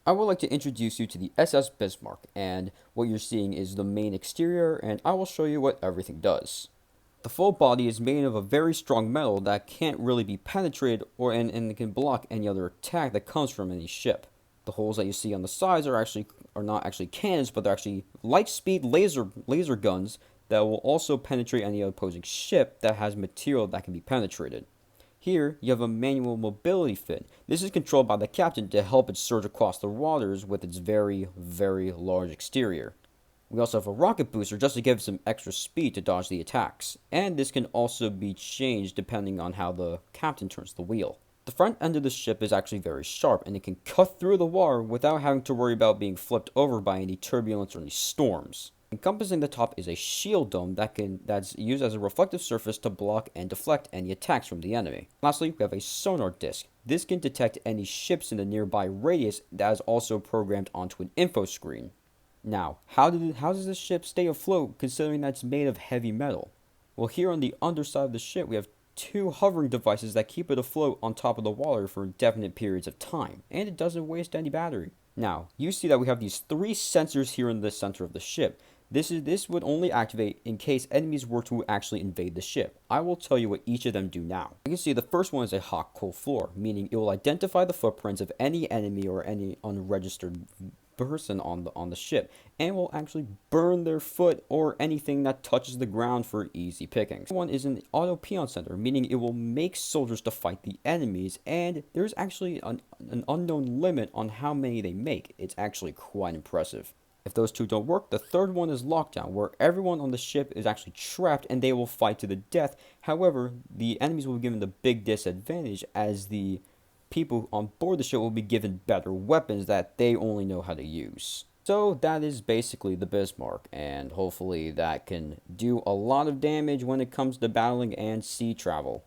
I would like to introduce you to the SS Bismarck, and what you're seeing is the main exterior, and I will show you what everything does. The full body is made of a very strong metal that can't really be penetrated and it can block any other attack that comes from any ship. The holes that you see on the sides are not actually cannons, but they're actually light speed laser guns that will also penetrate any opposing ship that has material that can be penetrated. Here, you have a manual mobility fin. This is controlled by the captain to help it surge across the waters with its very, very large exterior. We also have a rocket booster just to give some extra speed to dodge the attacks, and this can also be changed depending on how the captain turns the wheel. The front end of the ship is actually very sharp, and it can cut through the water without having to worry about being flipped over by any turbulence or any storms. Encompassing the top is a shield dome that's used as a reflective surface to block and deflect any attacks from the enemy. Lastly, we have a sonar disc. This can detect any ships in the nearby radius that is also programmed onto an info screen. Now, how does this ship stay afloat considering that it's made of heavy metal? Well, here on the underside of the ship, we have two hovering devices that keep it afloat on top of the water for indefinite periods of time, and it doesn't waste any battery. Now, you see that we have these three sensors here in the center of the ship. This would only activate in case enemies were to actually invade the ship. I will tell you what each of them do now. You can see the first one is a hot cold floor, meaning it will identify the footprints of any enemy or any unregistered person on the ship, and will actually burn their foot or anything that touches the ground for easy pickings. One is an auto peon center, meaning it will make soldiers to fight the enemies, and there's actually an unknown limit on how many they make. It's actually quite impressive. If those two don't work, the third one is lockdown, where everyone on the ship is actually trapped and they will fight to the death. However, the enemies will be given the big disadvantage as the people on board the ship will be given better weapons that they only know how to use. So that is basically the Bismarck, and hopefully that can do a lot of damage when it comes to battling and sea travel.